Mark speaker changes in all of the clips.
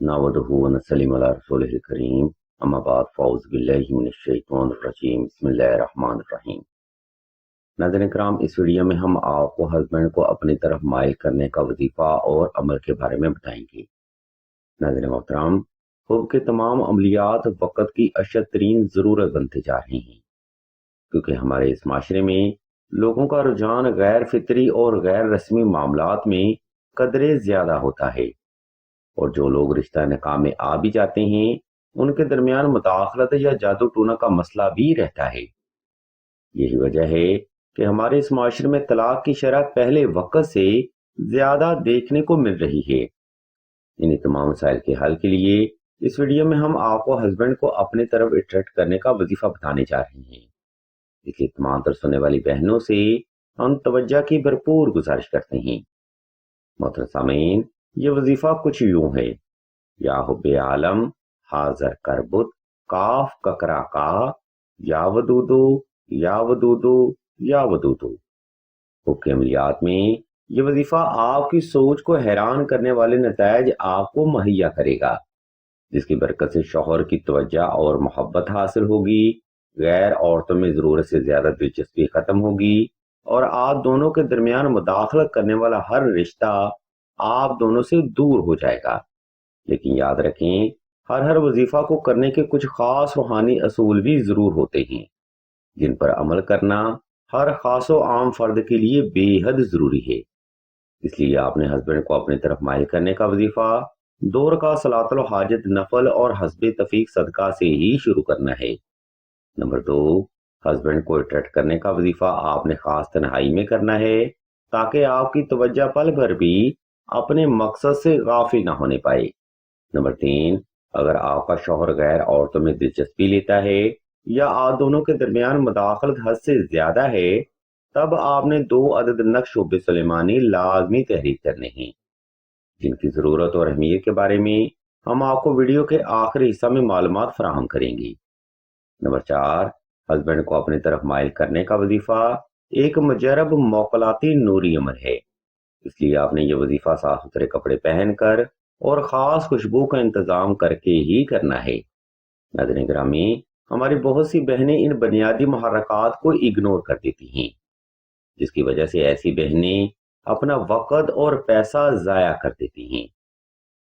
Speaker 1: نحمدہ ونصلی علی رسولہ الکریم اما بعد فاعوذ باللہ من الشیطان الرجیم بسم اللہ الرحمن الرحیم۔ ناظرین کرام، اس ویڈیو میں ہم آپ کو ہسبینڈ کو اپنی طرف مائل کرنے کا وظیفہ اور عمل کے بارے میں بتائیں گے۔ ناظرین محترم، حب کے تمام عملیات وقت کی اشد ترین ضرورت بنتے جا رہی ہیں، کیونکہ ہمارے اس معاشرے میں لوگوں کا رجحان غیر فطری اور غیر رسمی معاملات میں قدرے زیادہ ہوتا ہے، اور جو لوگ رشتہ نکاح میں آ بھی جاتے ہیں ان کے درمیان مداخلت یا جادو ٹونا کا مسئلہ بھی رہتا ہے۔ یہی وجہ ہے کہ ہمارے اس معاشرے میں طلاق کی شرح پہلے وقت سے زیادہ دیکھنے کو مل رہی ہے۔ انہی تمام مسائل کے حل کے لیے اس ویڈیو میں ہم آپ کو ہسبینڈ کو اپنی طرف اٹریکٹ کرنے کا وظیفہ بتانے جا رہے ہیں۔ اس لیے تمام تر سننے والی بہنوں سے ہم توجہ کی بھرپور گزارش کرتے ہیں۔ محترم سامعین، یہ وظیفہ کچھ یوں ہے: یا حب عالم حاضر کربت کاف ککرا کا یا ودودو یا ودودو یا ودودو۔ حب کے عملیات میں یہ وظیفہ آپ کی سوچ کو حیران کرنے والے نتائج آپ کو مہیا کرے گا، جس کی برکت سے شوہر کی توجہ اور محبت حاصل ہوگی، غیر عورتوں میں ضرورت سے زیادہ دلچسپی ختم ہوگی، اور آپ دونوں کے درمیان مداخلت کرنے والا ہر رشتہ آپ دونوں سے دور ہو جائے گا۔ لیکن یاد رکھیں، ہر وظیفہ کو کرنے کے کچھ خاص روحانی اصول بھی ضرور ہوتے ہیں، جن پر عمل کرنا ہر خاص و عام فرد کے لیے بے حد ضروری ہے۔ اس لیے آپ نے ہسبینڈ کو اپنی طرف مائل کرنے کا وظیفہ 2 رکعت صلاۃ الحاجت نفل اور حسب تفیق صدقہ سے ہی شروع کرنا ہے۔ نمبر 2، ہسبینڈ کو اٹریکٹ کرنے کا وظیفہ آپ نے خاص تنہائی میں کرنا ہے، تاکہ آپ کی توجہ پل بھر بھی اپنے مقصد سے غافل نہ ہونے پائے۔ نمبر 3، اگر آپ کا شوہر غیر عورتوں میں دلچسپی لیتا ہے یا آپ دونوں کے درمیان مداخلت حد سے زیادہ ہے، تب آپ نے 2 عدد نقش حب سلیمانی لازمی تحریر کرنے ہیں، جن کی ضرورت اور اہمیت کے بارے میں ہم آپ کو ویڈیو کے آخری حصہ میں معلومات فراہم کریں گے۔ نمبر 4، ہسبینڈ کو اپنی طرف مائل کرنے کا وظیفہ ایک مجرب موکلاتی نوری عمل ہے، اس لیے آپ نے یہ وظیفہ صاف ستھرے کپڑے پہن کر اور خاص خوشبو کا انتظام کر کے ہی کرنا ہے۔ ناظرین گرامی، ہماری بہت سی بہنیں ان بنیادی محرکات کو اگنور کر دیتی ہیں، جس کی وجہ سے ایسی بہنیں اپنا وقت اور پیسہ ضائع کر دیتی ہیں۔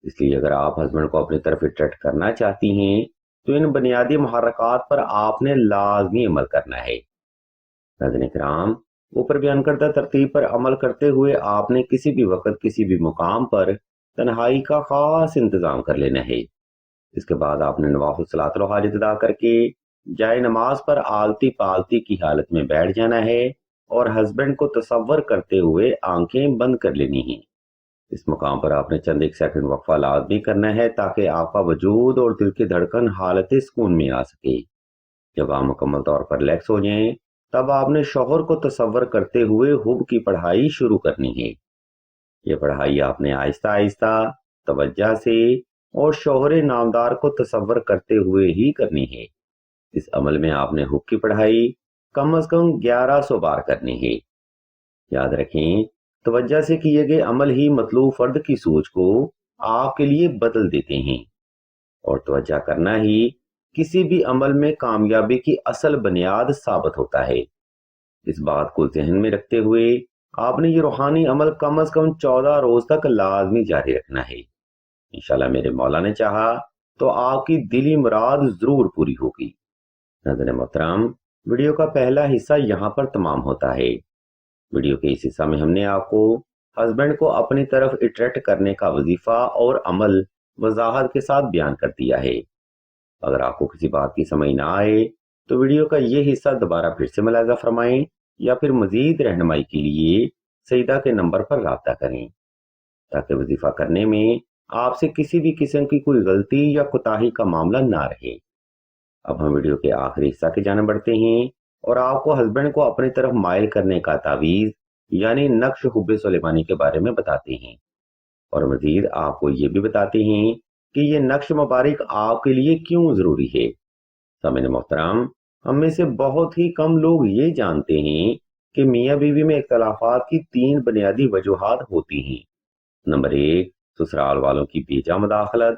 Speaker 1: اس لیے اگر آپ ہسبینڈ کو اپنی طرف اٹریکٹ کرنا چاہتی ہیں تو ان بنیادی محرکات پر آپ نے لازمی عمل کرنا ہے۔ ناظرین کرام، اوپر بیان کردہ ترتیب پر عمل کرتے ہوئے آپ نے کسی بھی وقت کسی بھی مقام پر تنہائی کا خاص انتظام کر لینا ہے۔ اس کے بعد آپ نے نوافل صلاۃ الحاجت ادا کر کے جائے نماز پر آلتی پالتی کی حالت میں بیٹھ جانا ہے اور ہسبینڈ کو تصور کرتے ہوئے آنکھیں بند کر لینی ہیں۔ اس مقام پر آپ نے چند ایک سیکنڈ وقفہ لازمی کرنا ہے، تاکہ آپ کا وجود اور دل کی دھڑکن حالت سکون میں آ سکے۔ جب آپ مکمل طور پر ریلیکس ہو جائیں، تب آپ نے شوہر کو تصور کرتے ہوئے حب کی پڑھائی شروع کرنی ہے۔ یہ پڑھائی آپ نے آہستہ آہستہ توجہ سے اور شوہر نامدار کو تصور کرتے ہوئے ہی کرنی ہے۔ اس عمل میں آپ نے حب کی پڑھائی کم از کم 1100 بار کرنی ہے۔ یاد رکھیں، توجہ سے کیے گئے عمل ہی مطلوب فرد کی سوچ کو آپ کے لیے بدل دیتے ہیں، اور توجہ کرنا ہی کسی بھی عمل میں کامیابی کی اصل بنیاد ثابت ہوتا ہے۔ اس بات کو ذہن میں رکھتے ہوئے آپ نے یہ روحانی عمل کم از کم 14 روز تک لازمی جاری رکھنا ہے۔ انشاءاللہ میرے مولا نے چاہا تو آپ کی دلی مراد ضرور پوری ہوگی۔ ناظرین محترم، ویڈیو کا پہلا حصہ یہاں پر تمام ہوتا ہے۔ ویڈیو کے اس حصہ میں ہم نے آپ کو ہسبینڈ کو اپنی طرف اٹریکٹ کرنے کا وظیفہ اور عمل وضاحت کے ساتھ بیان کر دیا ہے۔ اگر آپ کو کسی بات کی سمجھ نہ آئے تو ویڈیو کا یہ حصہ دوبارہ پھر سے ملاحظہ فرمائیں، یا پھر مزید رہنمائی کے لیے سیدہ کے نمبر پر رابطہ کریں، تاکہ وظیفہ کرنے میں آپ سے کسی بھی قسم کی کوئی غلطی یا کوتاہی کا معاملہ نہ رہے۔ اب ہم ویڈیو کے آخری حصہ کی جانب بڑھتے ہیں اور آپ کو ہسبینڈ کو اپنی طرف مائل کرنے کا تعویذ یعنی نقش حب سلیمانی کے بارے میں بتاتے ہیں، اور مزید آپ کو یہ بھی بتاتے ہیں کہ یہ نقش مبارک آپ کے لیے کیوں ضروری ہے۔ سامعین محترم، ہم میں سے بہت ہی کم لوگ یہ جانتے ہیں کہ میاں بیوی میں اختلافات کی 3 بنیادی وجوہات ہوتی ہیں۔ نمبر 1، سسرال والوں کی بیجا مداخلت۔